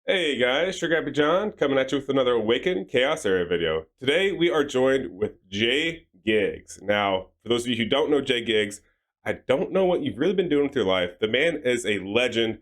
Hey guys, Sugar Happy John coming at you with another Awaken Chaos Era video. Today we are joined with Jgigs. Now, for those of you who don't know Jgigs, I don't know what you've really been doing with your life. The man is a legend.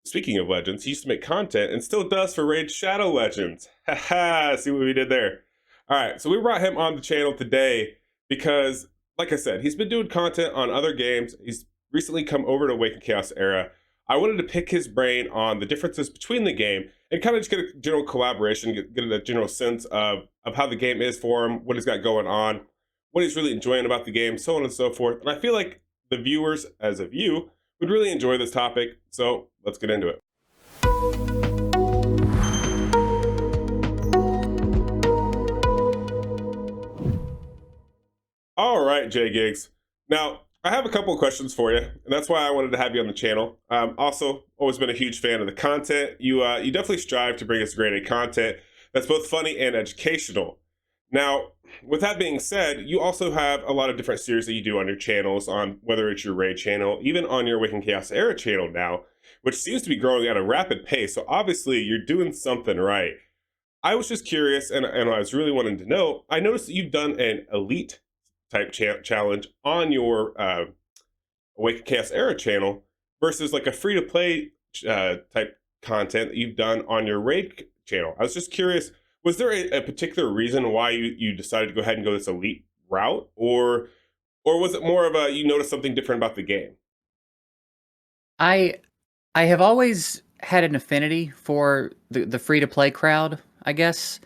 Speaking of legends, he used to make content and still does for Raid Shadow Legends. Haha, see what we did there. Alright, so we brought him on the channel today because, like I said, he's been doing content on other games. He's recently come over to Awaken Chaos Era. I wanted to pick his brain on the differences between the game and kind of just get a general collaboration, get a general sense of how the game is for him, what he's got going on, what he's really enjoying about the game, so on and so forth. And I feel like the viewers, as of you, would really enjoy this topic. So let's get into it. All right, Jgigs. Now, I have a couple of questions for you, and that's why I wanted to have you on the channel. Also, always been a huge fan of the content. You definitely strive to bring us great content that's both funny and educational. Now, with that being said, you also have a lot of different series that you do on your channels, on whether it's your Raid channel, even on your Awaken Chaos Era channel now, which seems to be growing at a rapid pace. So obviously, you're doing something right. I was just curious, and I was really wanting to know. I noticed that you've done an elite type challenge on your Awaken Chaos Era channel versus like a free to play type content that you've done on your Raid channel. I was just curious, was there a particular reason why you decided to go ahead and go this elite route, or was it more of a you noticed something different about the game? I I have always had an affinity for the free to play crowd, I guess,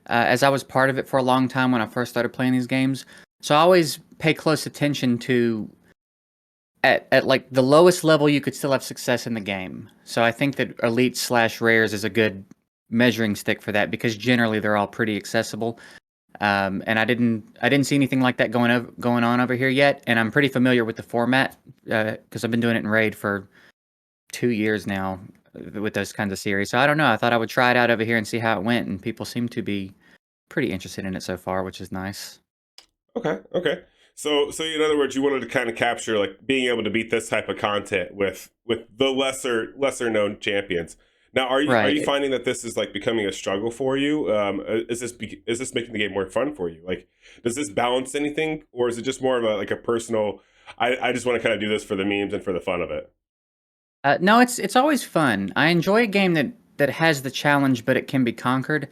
as I was part of it for a long time when I first started playing these games. So I always pay close attention to at like the lowest level you could still have success in the game. So I think that elite slash rares is a good measuring stick for that because generally they're all pretty accessible. And I didn't see anything like that going on over here yet. And I'm pretty familiar with the format because I've been doing it in Raid for 2 years now with those kinds of series. So I don't know. I thought I would try it out over here and see how it went, and people seem to be pretty interested in it so far, which is nice. Okay, okay. So in other words, you wanted to kind of capture like being able to beat this type of content with the lesser known champions. Now, are you Right. finding that this is like becoming a struggle for you? Is this making the game more fun for you? Like, does this balance anything, or is it just more of a like a personal? I just want to kind of do this for the memes and for the fun of it. No, it's always fun. I enjoy a game that has the challenge, but it can be conquered.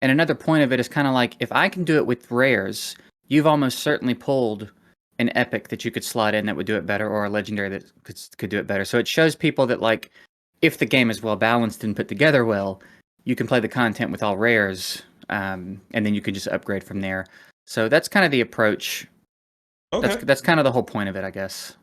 And another point of it is kind of like if I can do it with rares, you've almost certainly pulled an epic that you could slot in that would do it better, or a legendary that could do it better. So it shows people that like if the game is well balanced and put together well, you can play the content with all rares, and then you can just upgrade from there. So that's kind of the approach. That's Okay. that's kind of the whole point of it, I guess.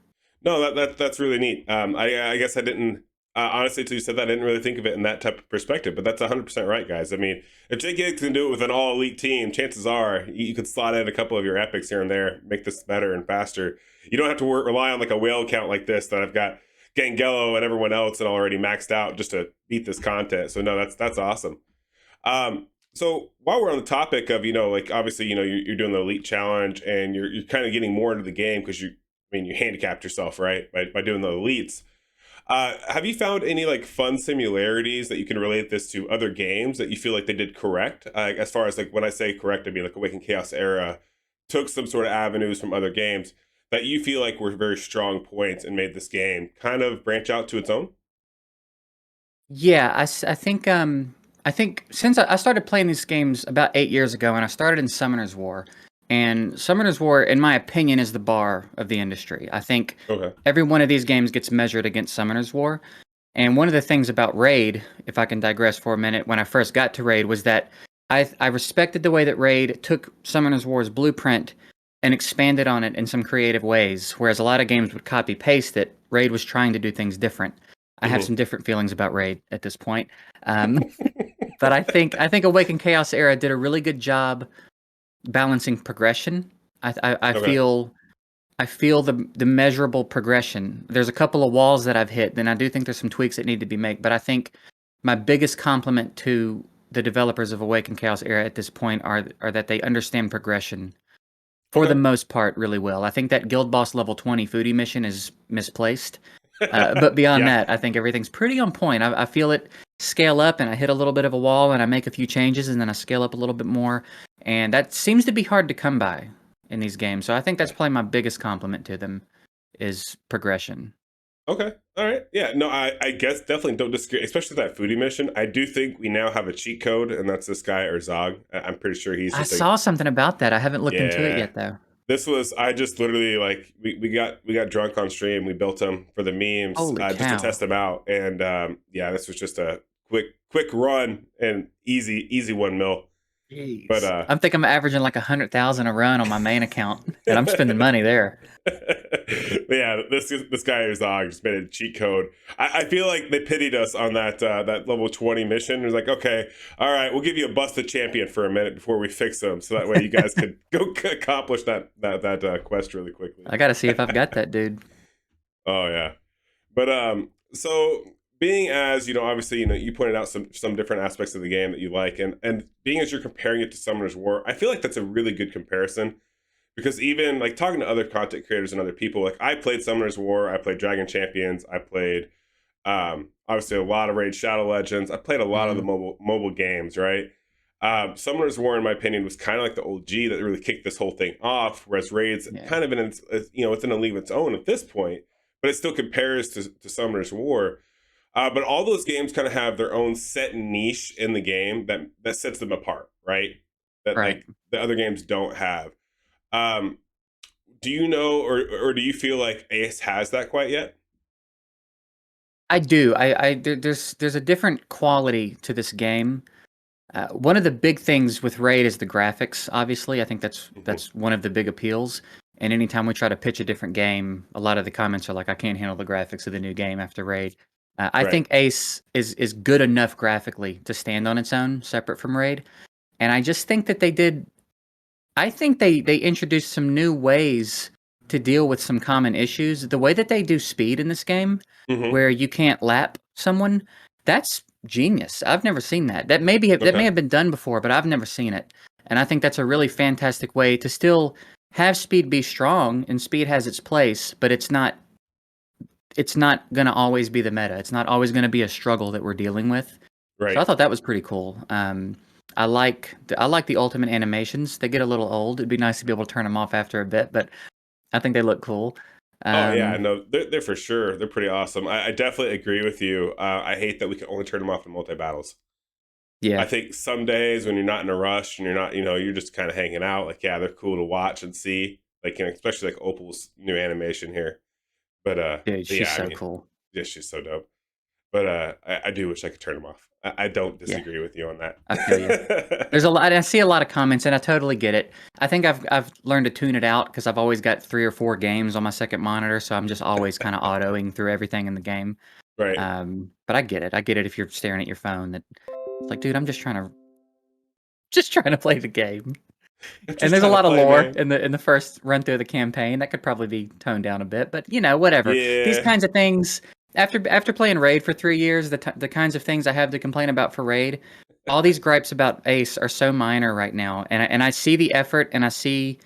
No, that's really neat. I guess I didn't honestly until you said that I didn't really think of it in that type of perspective, but that's 100% right, guys. I mean, if Jgigs can do it with an all elite team, chances are you could slot in a couple of your epics here and there, make this better and faster. You don't have to rely on like a whale count like this that I've got Gangello and everyone else and already maxed out just to beat this content. So no, that's awesome. So while we're on the topic of like obviously you're doing the elite challenge and you're kind of getting more into the game because you handicapped yourself, right, by doing the elites. Have you found any like fun similarities that you can relate this to other games that you feel like they did correct? As far as like when I say correct, I mean like Awaken Chaos Era took some sort of avenues from other games that you feel like were very strong points and made this game kind of branch out to its own. Yeah, I think since I started playing these games about 8 years ago, and I started in Summoner's War, and Summoner's War, in my opinion, is the bar of the industry. I think Okay. every one of these games gets measured against Summoner's War. And one of the things about Raid, if I can digress for a minute, when I first got to Raid, was that I respected the way that Raid took Summoner's War's blueprint and expanded on it in some creative ways, whereas a lot of games would copy paste it. Raid was trying to do things different. I have Hmm. some different feelings about Raid at this point, um, but I think Awaken Chaos Era did a really good job balancing progression. I Okay. feel the measurable progression. There's a couple of walls that I've hit, and I do think there's some tweaks that need to be made. But I think my biggest compliment to the developers of Awaken Chaos Era at this point are that they understand progression for the Okay. most part really well. I think that Guild Boss level 20 foodie mission is misplaced. But beyond Yeah. that, I think everything's pretty on point. I feel it. scale up and I hit a little bit of a wall and I make a few changes and then I scale up a little bit more. And that seems to be hard to come by in these games. So I think that's probably my biggest compliment to them is progression. Okay. All right. Yeah. No, I guess definitely don't disagree, especially that foodie mission. I do think we now have a cheat code, and that's this guy Erzog. I'm pretty sure he's I just a saw something about that. I haven't looked into it yeah. yet though. This was I just literally like we got drunk on stream. We built him for the memes Holy just to cow. test him out, and yeah, this was just a quick run and easy 1 mil. But Jeez. I think I'm averaging like 100,000 a run on my main account and I'm spending money there. yeah, this guy Zog just made a cheat code. I feel like they pitied us on that level 20 mission. It was like, okay, all right, we'll give you a busted champion for a minute before we fix them, so that way you guys could go accomplish that quest really quickly. I got to see if I've got that dude. Oh yeah, but so being as obviously you pointed out some different aspects of the game that you like, and being as you're comparing it to Summoner's War, I feel like that's a really good comparison. Because even like talking to other content creators and other people, like I played Summoner's War, I played Dragon Champions, I played obviously a lot of Raid Shadow Legends, I played a lot of the Mhm. mobile games, right? Summoner's War, in my opinion, was kind of like the OG that really kicked this whole thing off, whereas Raid's Yeah. kind of in its it's in a league of its own at this point, but it still compares to Summoner's War. But all those games kind of have their own set niche in the game that sets them apart, right? That Right. like the other games don't have. Um, do you know, or do you feel like Ace has that quite yet? I do. There's a different quality to this game. One of the big things with Raid is the graphics. Obviously, I think that's Hmm. that's one of the big appeals. And anytime we try to pitch a different game, a lot of the comments are like, "I can't handle the graphics of the new game after Raid." I Right. think Ace is good enough graphically to stand on its own, separate from Raid. And I just think that they did. I think they introduced some new ways to deal with some common issues. The way that they do speed in this game, Hmm. where you can't lap someone, that's genius. I've never seen that. That may Okay. have been done before, but I've never seen it. And I think that's a really fantastic way to still have speed be strong, and speed has its place, but it's not gonna always be the meta. It's not always gonna be a struggle that we're dealing with. So I Right. thought that was pretty cool. I like the ultimate animations. They get a little old. It'd be nice to be able to turn them off after a bit, but I think they look cool. Oh yeah, Um, no, they're for sure. They're pretty awesome. I definitely agree with you. I hate that we can only turn them off in multi battles. I yeah, think some days when you're not in a rush and you're not, you're just kind of hanging out. Like, yeah, they're cool to watch and see. Like, especially like Opal's new animation here. But dude, she's yeah, I so mean, cool. yeah, she's so dope. But I do wish I could turn them off. I don't Yeah, disagree with you on I feel you. that. There's a lot. I see a lot of comments, and I totally get it. I think I've learned to tune it out because I've always got 3 or 4 games on my second monitor, so I'm just always kind of autoing through everything in the game. Right. But I get it. I get it if you're staring at your phone. That it's like, dude, I'm just trying to play the game. I'm And just there's a trying to lot of play, lore man. in the first run through the campaign that could probably be toned down a bit, but whatever. These Yeah. kinds of things after playing Raid for 3 years, the kinds of things I have to complain about for Raid, all these gripes about Ace are so minor right now, and I see the effort, and I see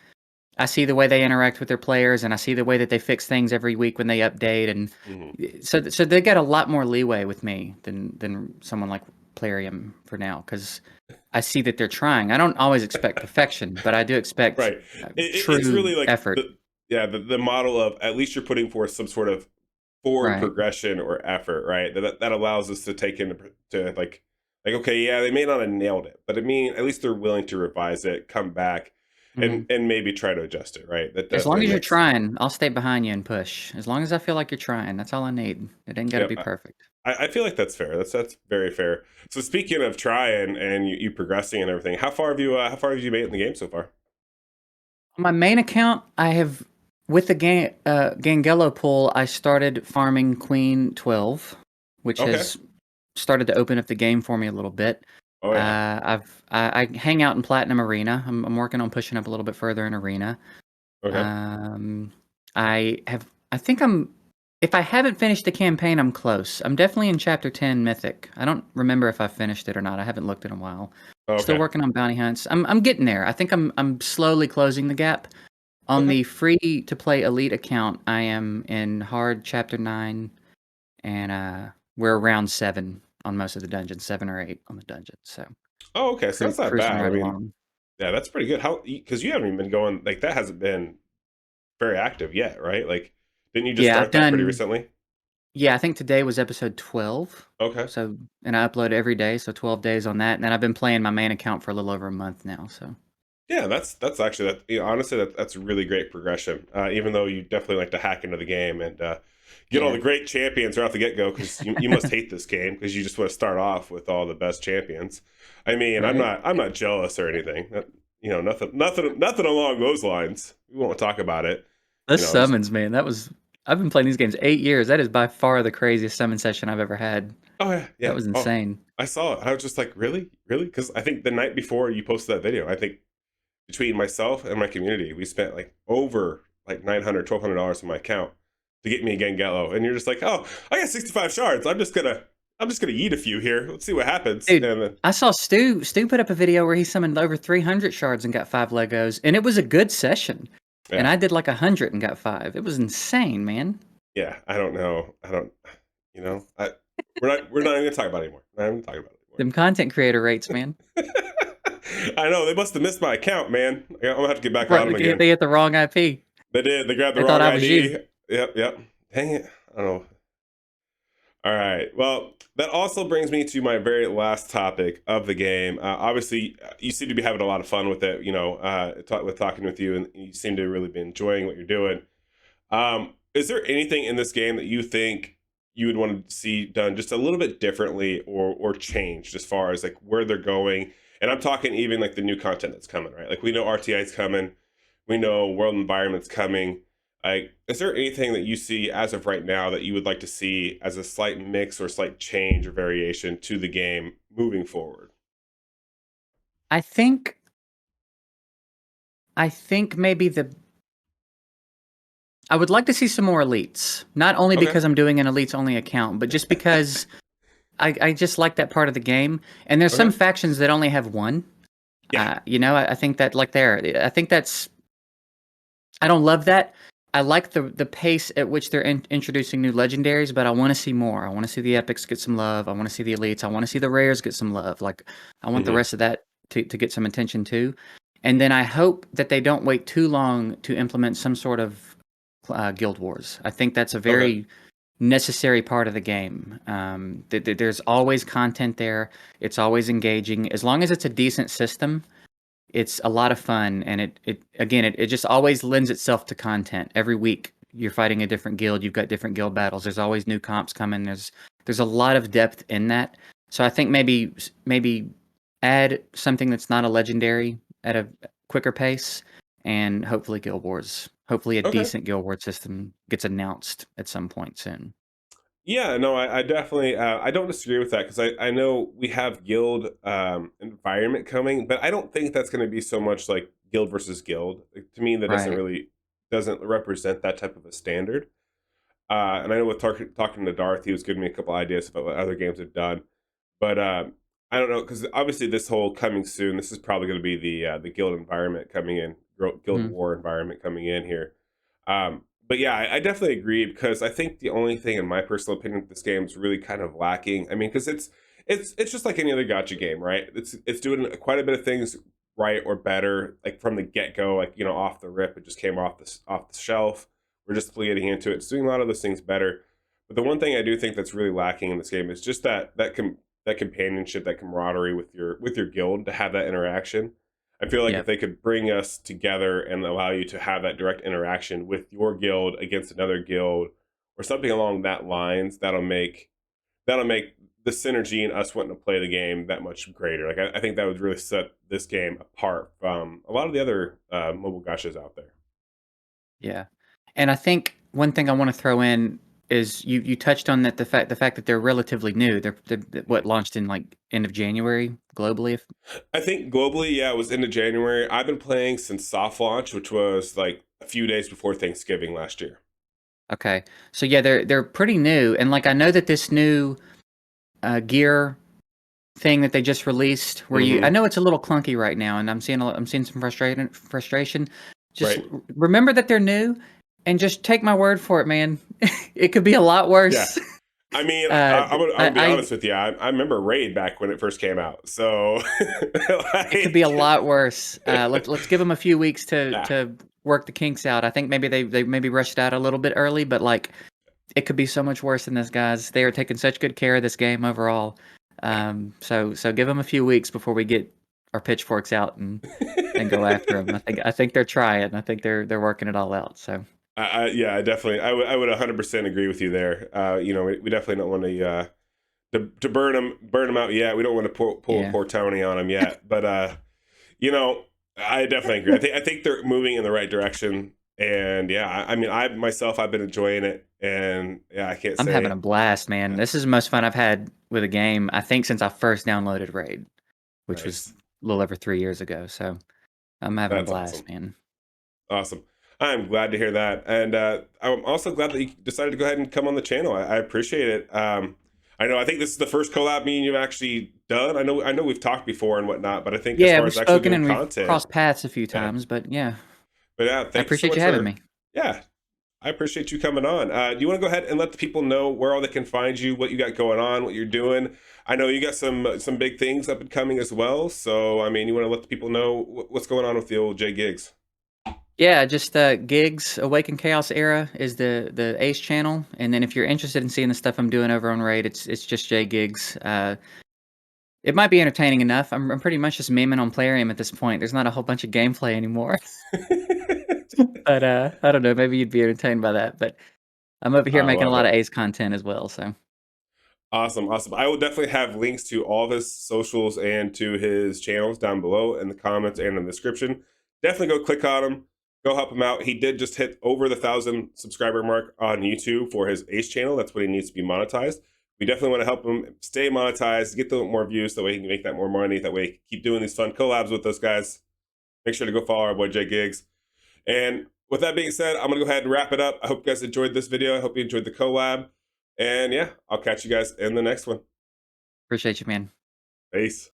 the way they interact with their players, and I see the way that they fix things every week when they update, and Mhm. so they got a lot more leeway with me than someone like Plarium for now, because I see that they're trying. I don't always expect perfection, but I do expect Right. It's true really like effort. the model of at least you're putting forth some sort of forward Right. progression or effort, right? That allows us to take into to like okay, yeah, they may not have nailed it, but I mean, at least they're willing to revise it, come back, Mhm. and maybe try to adjust it, right? That As long definitely as you're makes trying, I'll stay behind you and push. As long as I feel like you're trying, that's all I need. It ain't gotta yeah. be perfect. I feel like that's fair. That's very fair. So speaking of trying and you progressing and everything, how far have you made in the game so far? On my main account, I have with the Gangelo pull, I started farming Queen 12, which Okay. has started to open up the game for me a little bit. Oh yeah. I hang out in Platinum Arena. I'm working on pushing up a little bit further in Arena. Okay. Um, I think if I haven't finished the campaign, I'm close. I'm definitely in chapter 10 Mythic. I don't remember if I finished it or not. I haven't looked in a while. Still Okay. working on bounty hunts. I'm getting there. I think I'm slowly closing the gap. On Okay. the free to play elite account, I am in hard chapter 9 and we're around 7. on most of the dungeons, 7 or 8 on the dungeons. So Oh, okay. So that's not cruising bad. I right mean, along. yeah, that's pretty good. How, because you haven't even been going, like, that hasn't been very active yet, right? Like, didn't you just Yeah, I've start that pretty done. recently? Yeah, I think today was episode 12. Okay. So, and I upload every day, so 12 days on that. And then I've been playing my main account for a little over a month now. So Yeah, that's actually that. You know, honestly, that's really great progression. Even though you definitely like to hack into the game and get all yeah, the great champions right off the get go, because you must hate this game because you just want to start off with all the best champions. I mean, I'm right. not jealous or anything. You know, nothing along those lines. We won't talk about it. Those You know, just summons, man. I've been playing these games 8 years. That is by far the craziest summon session I've ever had. oh yeah, That yeah. was Oh, insane. I saw it. I was just like, really, really? Because I think the night before you posted that video, I think between myself and my community, we spent like over like $900, $1,200 in my account to get me a Gengello. And you're just like, oh, I got 65 shards. I'm just gonna eat a few here. Let's see what happens. Dude, And then I saw Stu put up a video where he summoned over 300 shards and got 5 Legos, and it was a good session. And yeah, I did like 100 and got 5. It was insane, man. yeah. I don't know. I don't. You know, we're not even gonna talk about it anymore. Not even talking about it Them content creator rates, man. anymore. I know they must have missed my account, man. I'm gonna have to get back on Right, them again. they hit the wrong IP. They did. They grabbed the They thought wrong I was you. ID. Yep, yep. Dang it. I don't know. All right. Well, that also brings me to my very last topic of the game. Obviously, you seem to be having a lot of fun with it. You know, with talking with you, and you seem to really be enjoying what you're doing. Is there anything in this game that you think you would want to see done just a little bit differently or changed as far as like where they're going? And I'm talking even like the new content that's coming, right? Like we know RTI is coming, we know World Environment's coming. Like, is there anything that you see as of right now that you would like to see as a slight mix or slight change or variation to the game moving forward? I think maybe I would like to see some more elites. Not only Okay. because I'm doing an elites only account, but just because I just like that part of the game. And there's some Okay. factions that only have one. Yeah. I think that like I think that's I don't love that. I like the pace at which they're introducing new legendaries, but I want to see more. I want to see the epics get some love. I want to see the elites. I want to see the rares get some love. Like I want the Hmm. rest of that to get some attention too. And then I hope that they don't wait too long to implement some sort of guild wars. I think that's a Okay. very necessary part of the game. There's always content there. It's always engaging. As long as it's a decent system, it's a lot of fun, and it just always lends itself to content. Every week you're fighting a different guild, you've got different guild battles, there's always new comps coming, there's a lot of depth in that. So I think maybe add something that's not a legendary at a quicker pace, and hopefully guild wars. Hopefully a Okay. decent guild wars system gets announced at some point soon. Yeah, no, I definitely I don't disagree with that because I know we have guild environment coming, but I don't think that's going to be so much like guild versus guild. Like, to me, that Right. doesn't represent that type of a standard. And I know with talking to Darth, he was giving me a couple ideas about what other games have done, but I don't know because obviously this whole coming soon. This is probably going to be the guild environment coming in, guild Mhm. war environment coming in here. But yeah, I definitely agree because I think the only thing, in my personal opinion, this game is really kind of lacking. I mean, because it's just like any other gotcha game, right? It's doing quite a bit of things right or better, like from the get go, like you know, off the rip, it just came off the shelf. We're just bleeding into it. It's doing a lot of those things better. But the one thing I do think that's really lacking in this game is just that companionship, that camaraderie with your guild to have that interaction. I feel like if Yep. they could bring us together and allow you to have that direct interaction with your guild against another guild or something along that lines, that'll make the synergy in us wanting to play the game that much greater. Like I think that would really set this game apart from a lot of the other mobile gachas out there. Yeah. And I think one thing I want to throw in is you touched on that the fact that they're relatively new. They're what launched in like end of January globally. If, I think globally, yeah, it was into January. I've been playing since soft launch, which was like a few days before Thanksgiving last year. okay, so yeah, they're pretty new, and like I know that this new gear thing that they just released, where I Hmm. know it's a little clunky right now, and I'm seeing some frustration. Just Right. remember that they're new, and just take my word for it, man. It could be a lot Yeah. worse. I mean, uh, I'm gonna be I honest with you. I remember Raid back when it first came out. So, it could be a like, lot worse. Let's give them a few weeks yeah, to work the kinks out. I think maybe they maybe rushed out a little bit early, but like it could be so much worse than this, guys. They are taking such good care of this game overall. So give them a few weeks before we get our pitchforks out and go after them. I think they're trying. I think they're working it all out. So yeah, I definitely, I would 100% agree with you there. You know, we definitely don't want to burn them out yet. We don't want to pull a yeah, poor Tony on them yet. But you know, I definitely agree. I think they're moving in the right direction. And yeah, I mean, I myself, I've been enjoying it, and yeah, I can't I'm having a say. blast, man. This is the most fun I've had with a game, I think, since I first downloaded Raid, which was Nice. a little over 3 years ago. So I'm having a That's blast, awesome. man. Awesome. I'm glad to hear that. And I'm also glad that you decided to go ahead and come on the channel. I appreciate it. I know, I think this is the first collab me and you've actually done. I know we've talked before and whatnot, but I think as Yeah, far we've as actually spoken doing and we've content, crossed paths a few yeah. times, but yeah, But yeah, I thank you so appreciate much you having for, me. yeah, I appreciate you coming on. Do you want to go ahead and let the people know where all they can find you, what you got going on, what you're doing? I know you got some big things up and coming as well. So, I mean, you want to let the people know what's going on with the old Jgigs? Yeah, just Gigs, Awaken Chaos Era is the Ace channel, and then if you're interested in seeing the stuff I'm doing over on Raid, it's just Jgigs. It might be entertaining enough. I'm pretty much just memeing on Plarium at this point. There's not a whole bunch of gameplay anymore, but I don't know. Maybe you'd be entertained by that. But I'm over here I making a love lot of it. Ace content as well. So Awesome, awesome. I will definitely have links to all of his socials and to his channels down below in the comments and in the description. Definitely go click on him. Go help him out. He did just hit over the 1,000 subscriber mark on YouTube for his Ace channel. That's what he needs to be monetized. We definitely want to help him stay monetized, get the more views, so that way he can make that more money. That way he can keep doing these fun collabs with us guys. Make sure to go follow our boy Jgigs. And with that being said, I'm going to go ahead and wrap it up. I hope you guys enjoyed this video. I hope you enjoyed the collab. And yeah, I'll catch you guys in the next one. appreciate you, man. Peace.